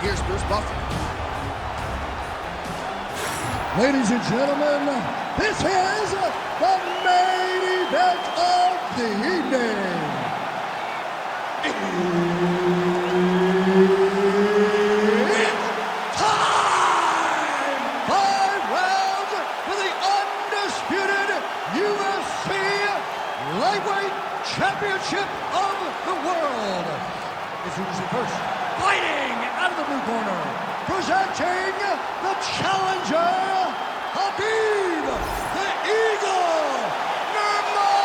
Here's Bruce Buffer. Ladies and gentlemen, this is the main event of the evening. It's time! 5 rounds for the undisputed UFC Lightweight Championship of the World. Introducing first, fighting out of the blue corner, presenting the challenger, Khabib the Eagle Nurmagomedov.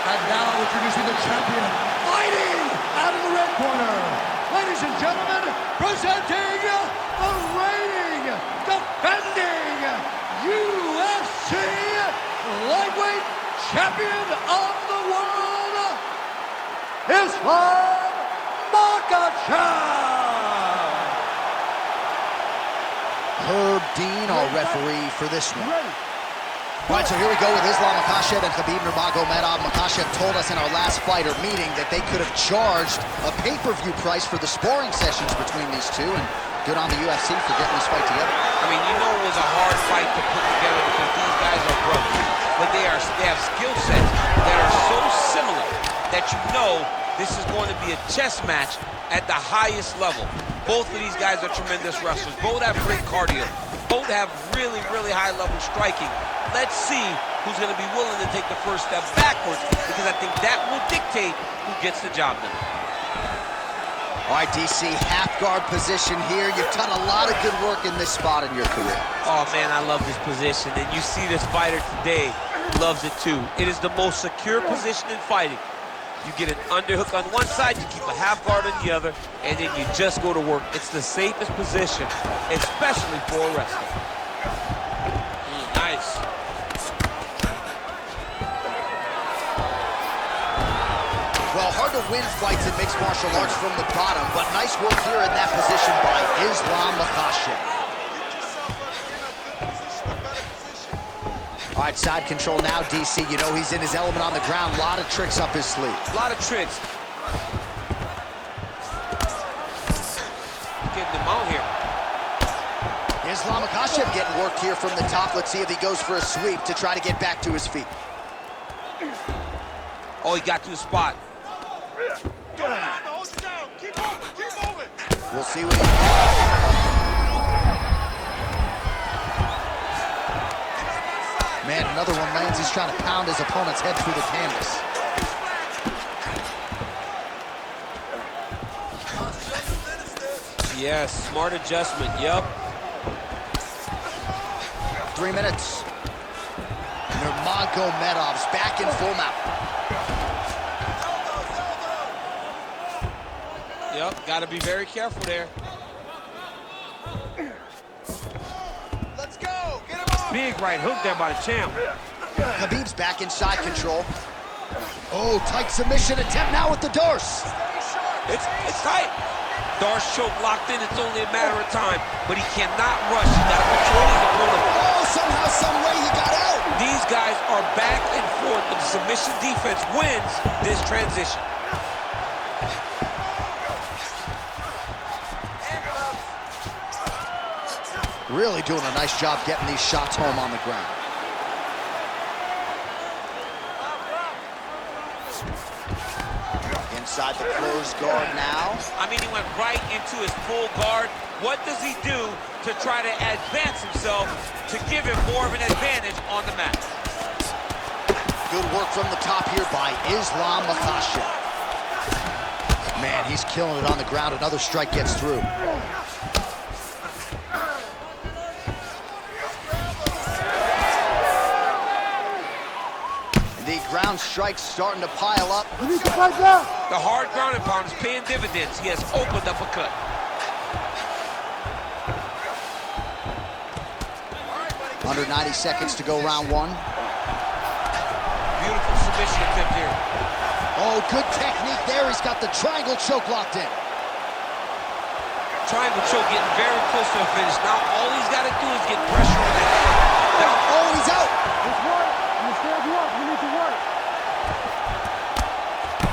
And now introducing the champion, fighting out of the red corner, ladies and gentlemen, presenting the reigning, defending UFC Lightweight Champion of the World, Islam Makhachev! Herb Dean, our referee for this one. All right, so here we go with Islam Makhachev and Khabib Nurmagomedov. Makhachev told us in our last fighter meeting that they could have charged a pay-per-view price for the sparring sessions between these two, and good on the UFC for getting this fight together. I mean, you know it was a hard fight to put together because these guys are brothers, but they have skill sets that are so similar that you know this is going to be a chess match at the highest level. Both of these guys are tremendous wrestlers. Both have great cardio. Both have really, really high-level striking. Let's see who's going to be willing to take the first step backwards, because I think that will dictate who gets the job done. All right, DC, half guard position here. You've done a lot of good work in this spot in your career. Oh, man, I love this position. And you see this fighter today loves it, too. It is the most secure position in fighting. You get an underhook on one side, you keep a half guard on the other, and then you just go to work. It's the safest position, especially for a wrestler. Nice. Well, hard to win fights in mixed martial arts from the bottom, but nice work here in that position by Islam Makhachev. All right, side control now, DC. You know he's in his element on the ground. A lot of tricks up his sleeve. A lot of tricks. Getting them out here. Islam Makhachev getting worked here from the top. Let's see if he goes for a sweep to try to get back to his feet. Oh, he got to the spot. We'll see what he... Man, another one lands. He's trying to pound his opponent's head through the canvas. Yes, smart adjustment, yep. 3 minutes. Nurmagomedov's back in full mount. Yep, got to be very careful there. Let's go! Get him off! Big right hook there by the champ. Khabib's back in side control. Oh, tight submission attempt now with the Darce. It's tight. Darce choke locked in. It's only a matter of time, but he cannot rush. He got to control his opponent. Oh, somehow, some way he got out. These guys are back and forth, but the submission defense wins this transition. Really doing a nice job getting these shots home on the ground. Inside the closed guard now. I mean, he went right into his full guard. What does he do to try to advance himself to give him more of an advantage on the mat? Good work from the top here by Islam Makhachev. Man, he's killing it on the ground. Another strike gets through. The ground strikes starting to pile up. You need to fight that. The hard ground and pound is paying dividends. He has opened up a cut. Under 90 seconds to go round one. Beautiful submission attempt here. Oh, good technique there. He's got the triangle choke locked in. Triangle choke getting very close to the finish. Now all he's got to do is get pressure on that. Now, oh, he's out. It's work. You stand you up. You need to work.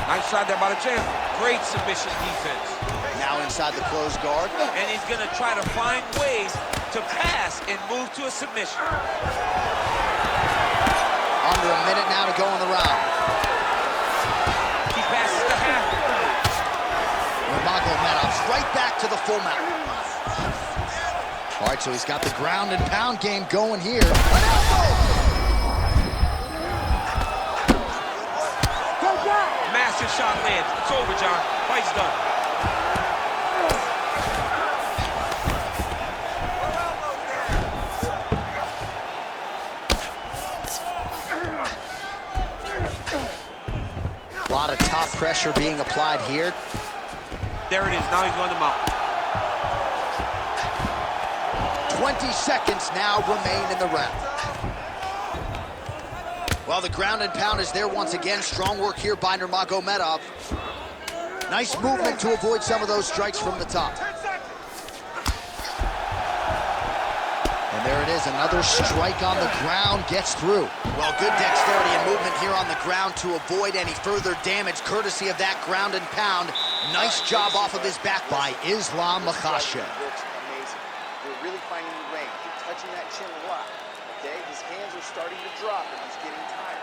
Nice shot there by the champ. Great submission defense. Now inside the closed guard. And he's gonna try to find ways to pass and move to a submission. Under a minute now to go in the round. He passes to half. Nurmagomedov's right back to the full mount. All right, so he's got the ground and pound game going here. An elbow! Massive shot lands. It's over, John. Fight's done. A lot of top pressure being applied here. There it is. Now he's on the mount. 20 seconds now remain in the round. Well, the ground and pound is there once again. Strong work here by Nurmagomedov. Nice movement to avoid some of those strikes from the top. And there it is, another strike on the ground gets through. Well, good dexterity and movement here on the ground to avoid any further damage, courtesy of that ground and pound. Nice job off of his back by Islam Makhachev. Looks amazing. You're really finding the range. You're touching that chin a lot. Okay, his hands are starting to drop and he's getting tired.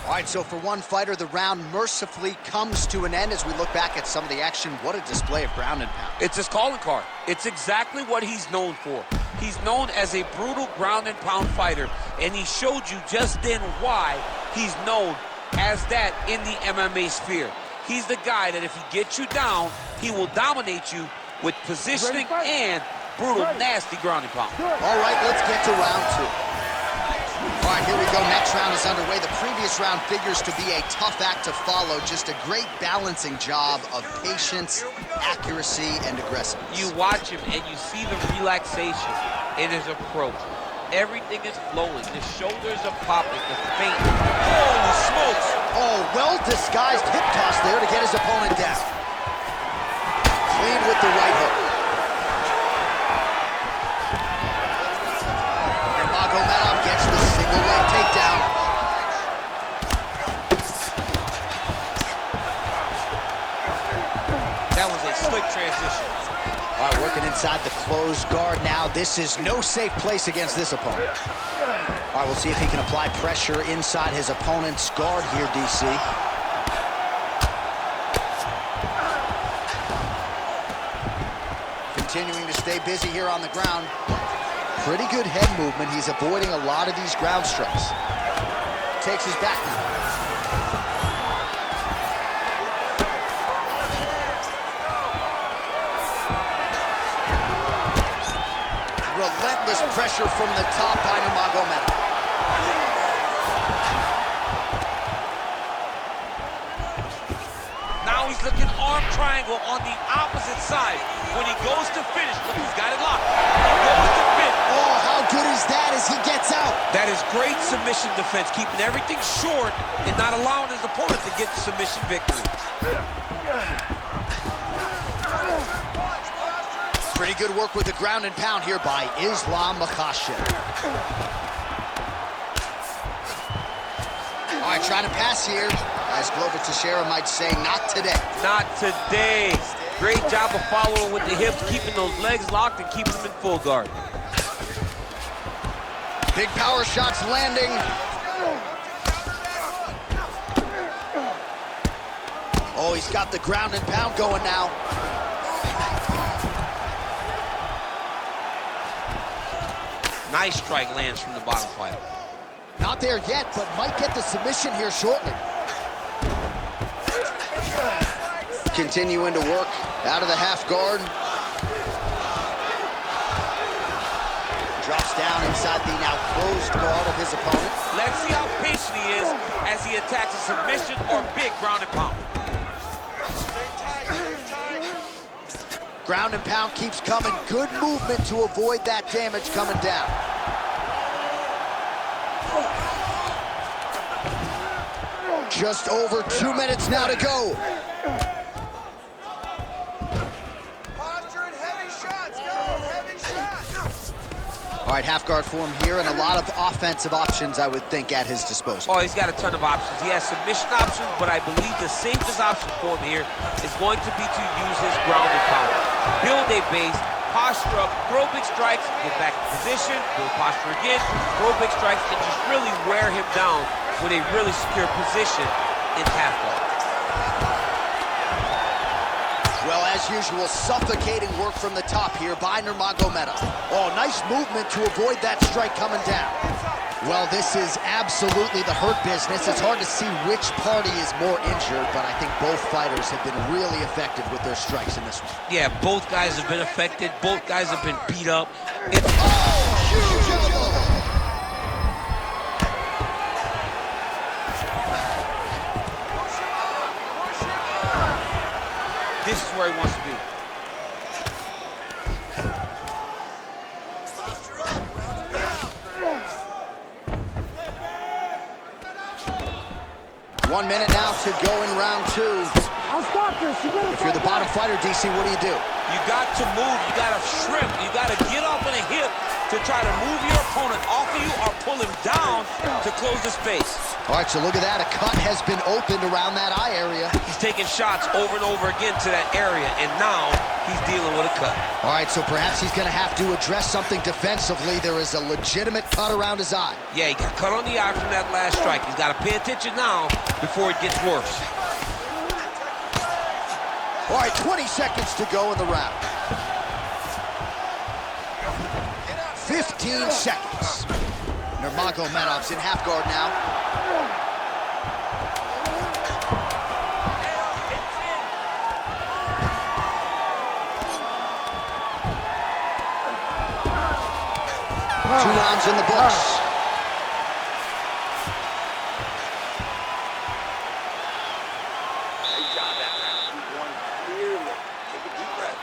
All right, so for one fighter, the round mercifully comes to an end as we look back at some of the action. What a display of ground and pound. It's his calling card. It's exactly what he's known for. He's known as a brutal ground and pound fighter, and he showed you just then why he's known as that in the MMA sphere. He's the guy that if he gets you down, he will dominate you with positioning and brutal, nasty ground and pound. All right, let's get to round two. All right, here we go. Next round is underway. The previous round figures to be a tough act to follow. Just a great balancing job of patience, accuracy, and aggressiveness. You watch him and you see the relaxation in his approach. Everything is flowing. The shoulders are popping. The feint. Holy smokes! Oh, well-disguised hip toss there to get his opponent down. Clean with the right hook. Nurmagomedov gets the single leg takedown. That was a slick transition. All right, working inside the closed guard now. This is no safe place against this opponent. All right, we'll see if he can apply pressure inside his opponent's guard here, DC. Continuing to stay busy here on the ground. Pretty good head movement. He's avoiding a lot of these ground strikes. Takes his back now. Relentless pressure from the top by Nurmagomedov. Now he's looking arm triangle on the opposite side. When he goes to finish, look, he's got it locked. He goes to finish. Oh, how good is that as he gets out? That is great submission defense, keeping everything short and not allowing his opponent to get the submission victory. Pretty good work with the ground and pound here by Islam Makhachev. All right, trying to pass here. As Glover Teixeira might say, not today. Not today. Great job of following with the hips, keeping those legs locked and keeping them in full guard. Big power shots landing. Oh, he's got the ground and pound going now. Nice strike lands from the bottom fighter. Not there yet, but might get the submission here shortly. Continuing to work out of the half guard. Drops down inside the now closed guard of his opponent. Let's see how patient he is as he attacks a submission or big ground and pound. Ground and pound keeps coming. Good movement to avoid that damage coming down. Just over 2 minutes now to go. Posture and heavy shots. Go, heavy shots. All right, half guard form here, and a lot of offensive options, I would think, at his disposal. Oh, he's got a ton of options. He has submission options, but I believe the safest option for him here is going to be to use his ground and pound. Build a base, posture up, throw big strikes, get back in position, build posture again, throw big strikes, and just really wear him down with a really secure position in half guard. Well, as usual, suffocating work from the top here by Nurmagomedov. Oh, nice movement to avoid that strike coming down. Well, this is absolutely the hurt business. It's hard to see which party is more injured, but I think both fighters have been really effective with their strikes in this one. Yeah, both guys have been affected. Both guys have been beat up. It's Huge elbow! This is where he wants to be. One minute now to go in round two. I'll stop this. If you're the bottom fighter, DC, what do? You got to move. You got to shrimp. You got to get off on a hip to try to move your opponent off of you or pull him down to close the space. All right, so look at that. A cut has been opened around that eye area. He's taking shots over and over again to that area, and now he's dealing with a cut. All right, so perhaps he's going to have to address something defensively. There is a legitimate cut around his eye. Yeah, he got cut on the eye from that last strike. He's got to pay attention now before it gets worse. All right, 20 seconds to go in the round. 15 seconds. Nurmagomedov's in half guard now. Two rounds in the books. Great job that round. You won clearly. Take a deep breath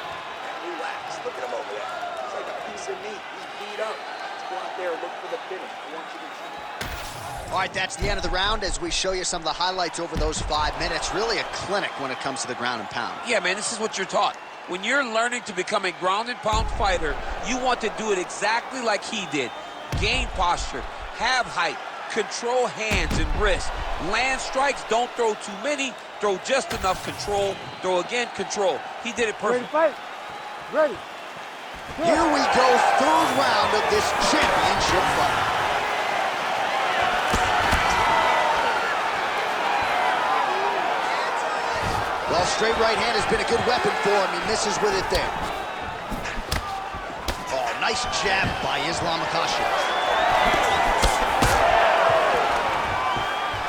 and relax. Look at him over there. It's like a piece of meat. He's beat up. Let's go out there and look for the finish. I want you to see. All right, that's the end of the round as we show you some of the highlights over those 5 minutes. Really a clinic when it comes to the ground and pound. Yeah, man, this is what you're taught. When you're learning to become a ground and pound fighter, you want to do it exactly like he did. Gain posture, have height, control hands and wrists. Land strikes, don't throw too many, throw just enough, control, throw again, control. He did it perfect. Ready, fight. Ready. Here we go, third round of this championship fight. Well, straight right hand has been a good weapon for him. He misses with it there. Oh, nice jab by Makhachev.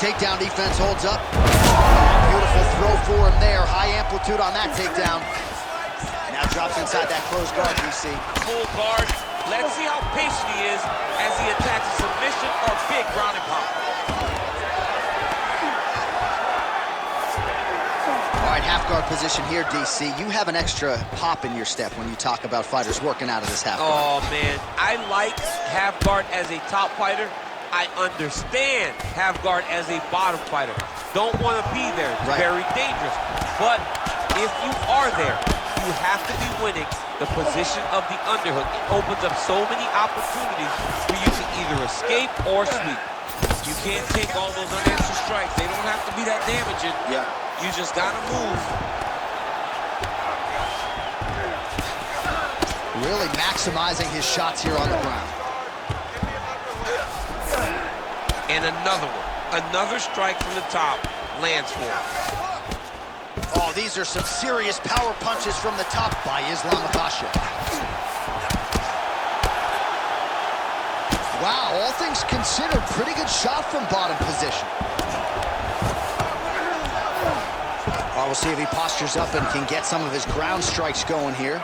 Takedown defense holds up. Beautiful throw for him there. High amplitude on that takedown. Now drops inside that closed guard, DC. Full guard. Let's see how patient he is as he attacks a submission or big ground and pound. All right, half guard position here, DC. You have an extra hop in your step when you talk about fighters working out of this half guard. Oh, man. I like half guard as a top fighter. I understand half guard as a bottom fighter. Don't want to be there. It's very dangerous. But if you are there, you have to be winning the position of the underhook. It opens up so many opportunities for you to either escape or sweep. You can't take all those unanswered strikes. They don't have to be that damaging. Yeah. You just gotta move. Really maximizing his shots here on the ground. And another one. Another strike from the top lands for him. Oh, these are some serious power punches from the top by Makhachev. Wow, all things considered, pretty good shot from bottom position. Oh, we'll see if he postures up and can get some of his ground strikes going here.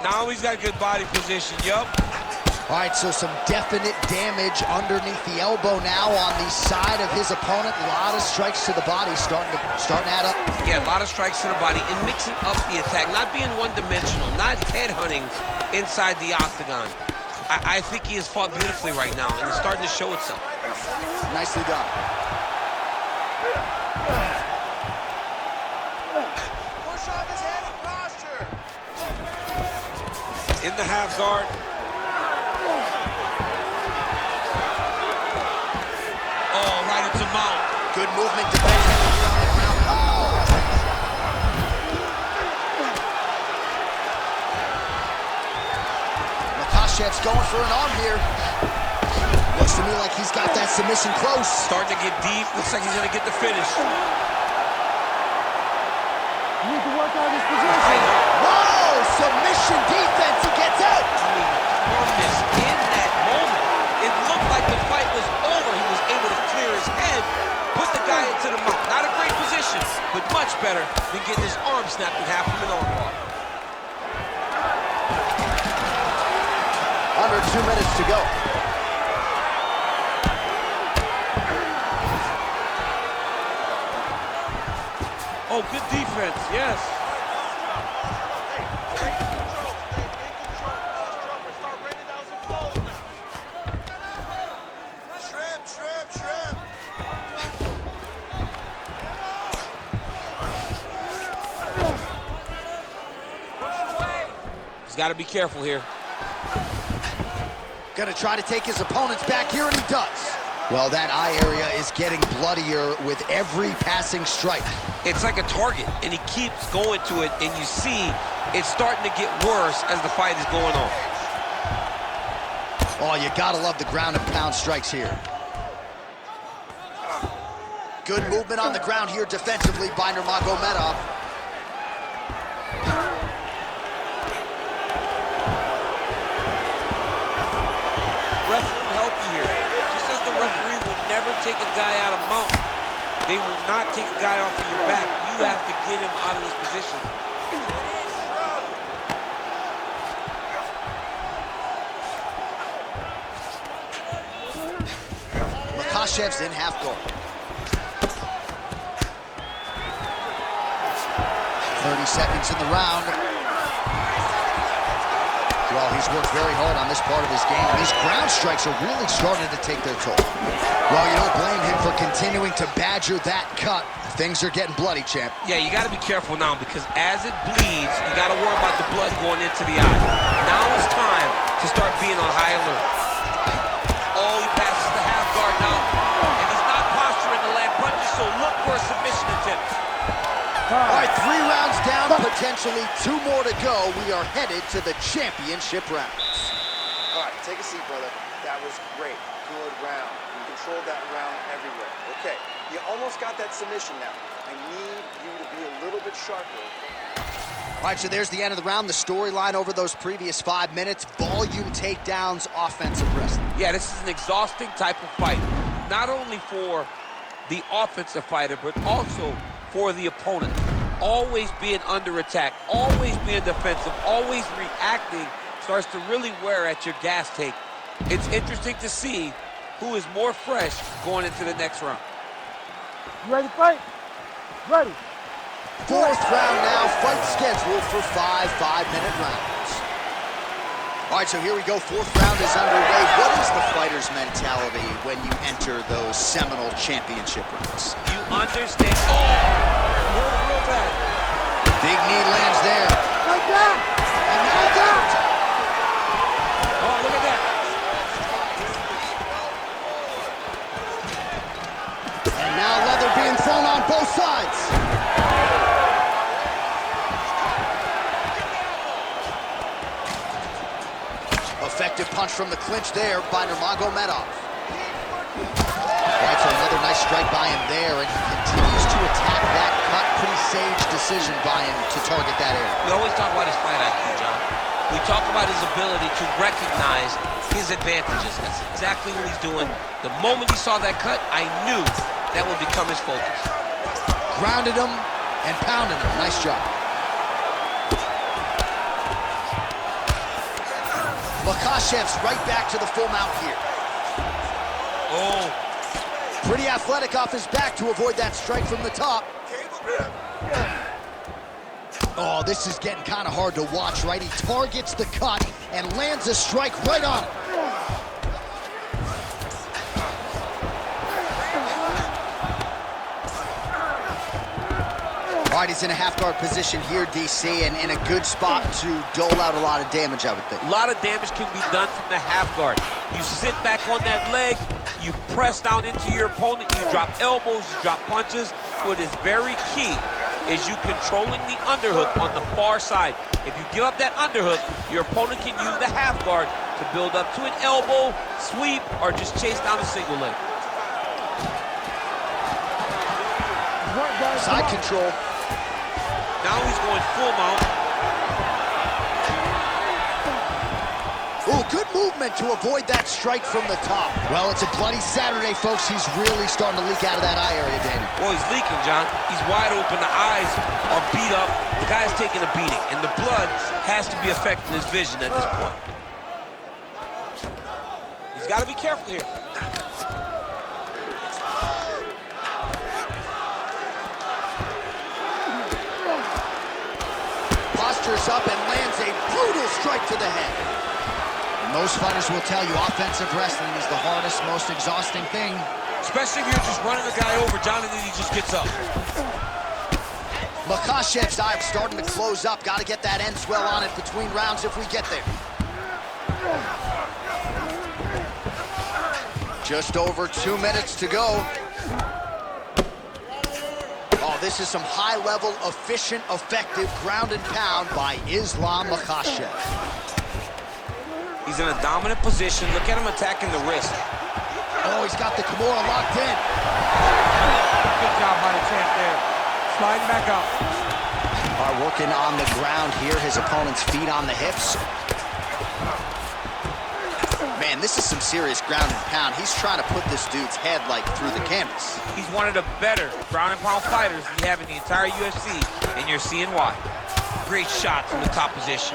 Now he's got good body position, yup. All right, so some definite damage underneath the elbow now on the side of his opponent. A lot of strikes to the body starting to add up. Yeah, a lot of strikes to the body and mixing up the attack, not being one-dimensional, not headhunting inside the octagon. I think he has fought beautifully right now, and it's starting to show itself. Nicely done. Push off his head. In the half guard. Oh, right into mount. Good movement defensively on the ground. Oh! Makhachev's going for an arm here. Looks to me like he's got that submission close. Starting to get deep. Looks like he's going to get the finish. You need to work out his position. Whoa! Submission defense. He gets out. I mean, firmness in that moment. It looked like the fight was over. He was able to clear his head, put the guy into the mount. Not a great position, but much better than getting his arm snapped in half from an arm bar. Under 2 minutes to go. Oh, good defense, yes. He's got to be careful here. Gonna try to take his opponents back here, and he does. Well, that eye area is getting bloodier with every passing strike. It's like a target, and he keeps going to it, and you see it's starting to get worse as the fight is going on. Oh, you gotta love the ground and pound strikes here. Good movement on the ground here defensively by Nurmagomedov. Ref will help you here. Just as the referee will never take a guy out of mount, they will not take a guy off of your back. You have to get him out of this position. Makhachev's in half guard. 30 seconds in the round. Well, he's worked very hard on this part of his game. These ground strikes are really starting to take their toll. Well, you don't blame him for continuing to badger that cut. Things are getting bloody, champ. Yeah, you got to be careful now because as it bleeds, you got to worry about the blood going into the eye. Now it's time to start being on high alert. Oh, he passes the half guard now, and he's not posturing to land punches, so look for a submission attempt. All right, 3 rounds down, potentially 2 more to go. We are headed to the championship rounds. All right, take a seat, brother. That was great. Good round. You controlled that round everywhere. Okay, you almost got that submission now. I need you to be a little bit sharper. All right, so there's the end of the round. The storyline over those previous 5 minutes, volume takedowns, offensive wrestling. Yeah, this is an exhausting type of fight. Not only for the offensive fighter, but also for the opponent. Always being under attack, always being defensive, always reacting starts to really wear at your gas tank. It's interesting to see who is more fresh going into the next round. You ready to fight? Ready. 4th round now, fight scheduled for 5 5-minute rounds. All right, so here we go. 4th round is underway. What is the fighter's mentality when you enter those seminal championship rounds? You understand. Oh, real bad. Big knee lands there. Like that. And now that. Oh, look at that. And now leather being thrown on both sides. Effective punch from the clinch there by Nurmagomedov. All right, so another nice strike by him there, and he continues to attack that cut. Pretty sage decision by him to target that area. We always talk about his fight IQ, John. We talk about his ability to recognize his advantages. That's exactly what he's doing. The moment he saw that cut, I knew that would become his focus. Grounded him and pounded him. Nice job. Makhachev's right back to the full mount here. Oh. Pretty athletic off his back to avoid that strike from the top. Oh, this is getting kind of hard to watch, right? He targets the cut and lands a strike right on it. All right, he's in a half guard position here, DC, and in a good spot to dole out a lot of damage, I would think. A lot of damage can be done from the half guard. You sit back on that leg, you press down into your opponent, you drop elbows, you drop punches. What is very key is you controlling the underhook on the far side. If you give up that underhook, your opponent can use the half guard to build up to an elbow, sweep, or just chase down a single leg. Side control. Now he's going full mount. Ooh, good movement to avoid that strike from the top. Well, it's a bloody Saturday, folks. He's really starting to leak out of that eye area, Danny. Well, he's leaking, John. He's wide open. The eyes are beat up. The guy's taking a beating, and the blood has to be affecting his vision at this point. He's got to be careful here. Postures up and lands a brutal strike to the head. And most fighters will tell you offensive wrestling is the hardest, most exhausting thing. Especially if you're just running the guy over, John, and then he just gets up. Makhachev's eye starting to close up. Got to get that end swell on it between rounds if we get there. Just over 2 minutes to go. Oh, this is some high-level, efficient, effective ground and pound by Islam Makhachev. He's in a dominant position. Look at him attacking the wrist. Oh, he's got the Kimura locked in. Good job by the champ there. Sliding back up. Working on the ground here. His opponent's feet on the hips. Man, this is some serious ground and pound. He's trying to put this dude's head, like, through the canvas. He's one of the better ground and pound fighters we have in the entire UFC, and you're seeing why. Great shot from the top position.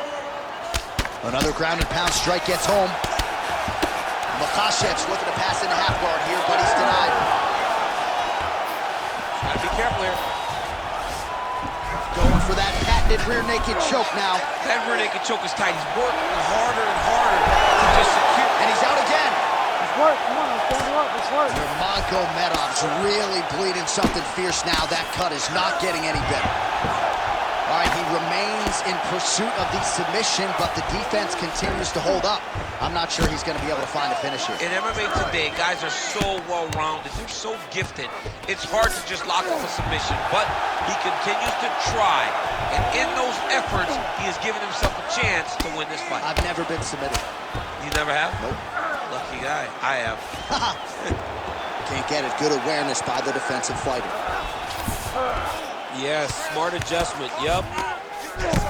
Another ground and pound strike gets home. Makhachev's looking to pass into half guard here, but he's denied. Gotta be careful here. Going for that patented rear naked choke now. That rear naked choke is tight. He's working harder and harder to just secure. And he's out again. It's work. Come on, stand up. It's work. Nurmagomedov's really bleeding something fierce now. That cut is not getting any better. All right, he remains in pursuit of the submission, but the defense continues to hold up. I'm not sure he's going to be able to find a finish here. In MMA today, guys are so well-rounded. They're so gifted. It's hard to just lock up a submission, but he continues to try. And in those efforts, he has given himself a chance to win this fight. I've never been submitted. You never have? Nope. Lucky guy. I have. Can't get it. Good awareness by the defensive fighter. Yes, smart adjustment. Yup.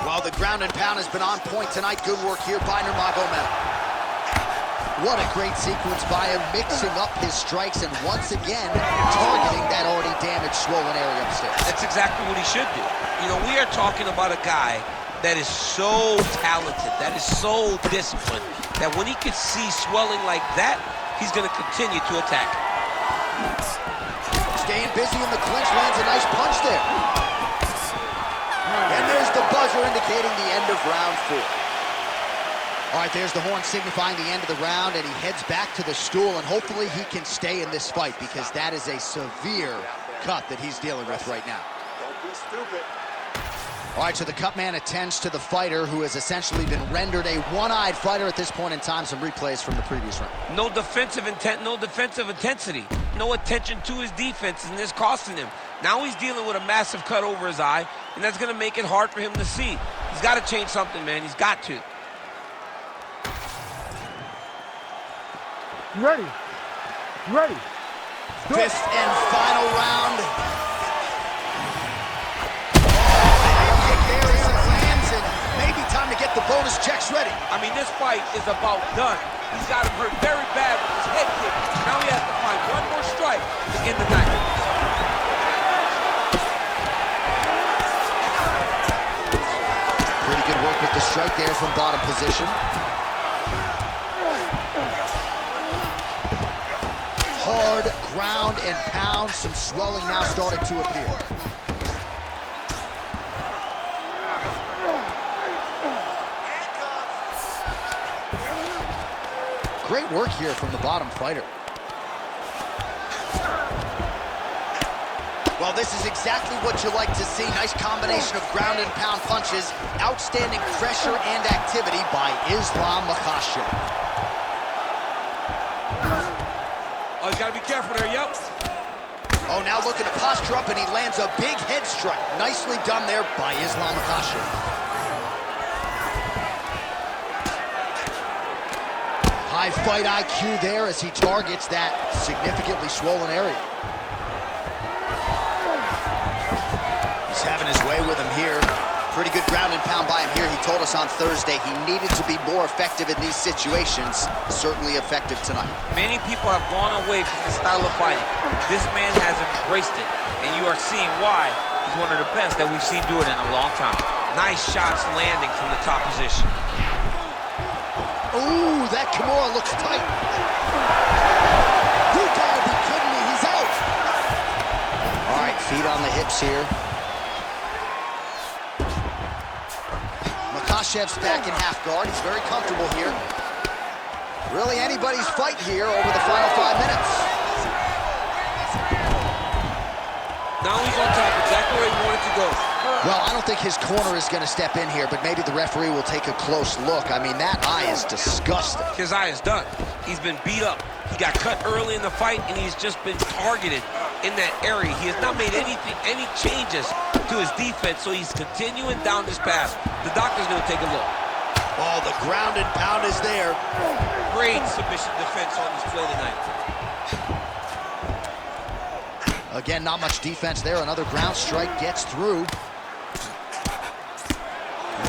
While the ground and pound has been on point tonight, good work here by Nurmagomedov. What a great sequence by him, mixing up his strikes and once again targeting that already damaged, swollen area upstairs. That's exactly what he should do. You know, we are talking about a guy that is so talented, that is so disciplined, that when he can see swelling like that, he's going to continue to attack. Staying busy in the clinch, lands a nice punch there. And there's the buzzer indicating the end of round 4. All right, there's the horn signifying the end of the round, and he heads back to the stool, and hopefully he can stay in this fight because that is a severe cut that he's dealing with right now. Don't be stupid. All right, so the cut man attends to the fighter who has essentially been rendered a one-eyed fighter at this point in time. Some replays from the previous round. No defensive intent, no defensive intensity. No attention to his defense, and this costing him. Now he's dealing with a massive cut over his eye, and that's going to make it hard for him to see. He's got to change something, man. He's got to. You ready? You ready? Fifth and final round. Kick there as it lands, and maybe time to get the bonus checks ready. I mean, this fight is about done. He's got him hurt very bad with his head kick. Now he has to find one more strike to end the night. Pretty good work with the strike there from bottom position. Hard ground and pound. Some swelling now starting to appear. Great work here from the bottom fighter. Well, this is exactly what you like to see. Nice combination of ground and pound punches. Outstanding pressure and activity by Islam Makhachev. Oh, you gotta be careful there, yep. Oh, now looking to posture up, and he lands a big head strike. Nicely done there by Islam Makhachev. High fight IQ there as he targets that significantly swollen area. He's having his way with him here. Pretty good ground and pound by him here. He told us on Thursday he needed to be more effective in these situations. Certainly effective tonight. Many people have gone away from this style of fighting. This man has embraced it, and you are seeing why he's one of the best that we've seen do it in a long time. Nice shots landing from the top position. Ooh, that Kimura looks tight. You gotta be kidding me, he's out. All right, feet on the hips here. Makhachev's back in half guard. He's very comfortable here. Really anybody's fight here over the final 5 minutes. Now he's on top, exactly where he wanted to go. Well, I don't think his corner is going to step in here, but maybe the referee will take a close look. I mean, that eye is disgusting. His eye is done. He's been beat up. He got cut early in the fight, and he's just been targeted in that area. He has not made any changes to his defense, so he's continuing down this path. The doctor's going to take a look. Oh, the ground and pound is there. Great submission defense on display tonight. Again, not much defense there. Another ground strike gets through.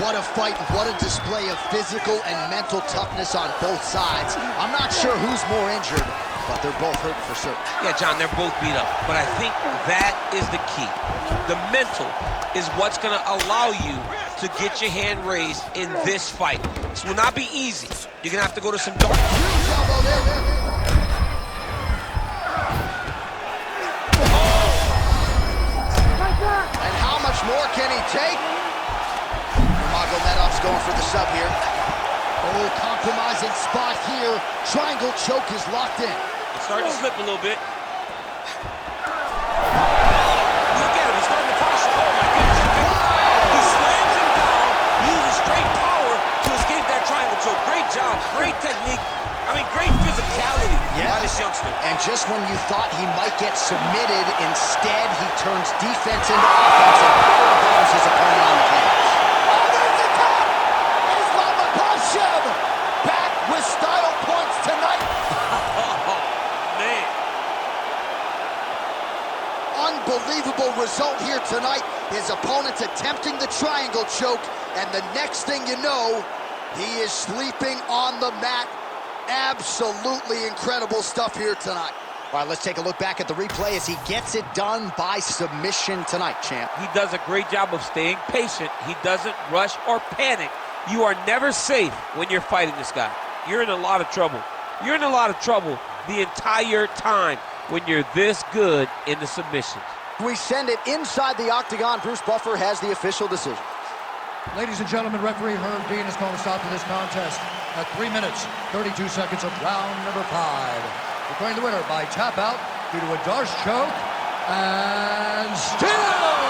What a fight, what a display of physical and mental toughness on both sides. I'm not sure who's more injured, but they're both hurt for certain. Yeah, John, they're both beat up, but I think that is the key. The mental is what's going to allow you to get your hand raised in this fight. This will not be easy. You're going to have to go to some dark. And how much more can he take? Nurmagomedov's going for the sub here. Oh, compromising spot here. Triangle choke is locked in. It's starting to slip a little bit. Look at him, he's starting to posture. Oh my goodness. He slams him down, uses straight power to escape that triangle choke. Great job, great technique. I mean, great physicality by this youngster. And just when you thought he might get submitted, instead he turns defense into offense and power bombs his opponent on the canvas. Oh, there's the tap! Islam Makhachev back with style points tonight. Oh, man. Unbelievable result here tonight. His opponent's attempting the triangle choke, and the next thing you know, he is sleeping on the mat. Absolutely incredible stuff here tonight. All right, let's take a look back at the replay as he gets it done by submission tonight, champ. He does a great job of staying patient. He doesn't rush or panic. You are never safe when you're fighting this guy. You're in a lot of trouble. You're in a lot of trouble the entire time when you're this good in the submissions. We send it inside the octagon. Bruce Buffer has the official decision. Ladies and gentlemen, referee Herb Dean has called a stop to this contest at 3 minutes, 32 seconds of round number 5. Declaring the winner by tap out due to a Darce choke and still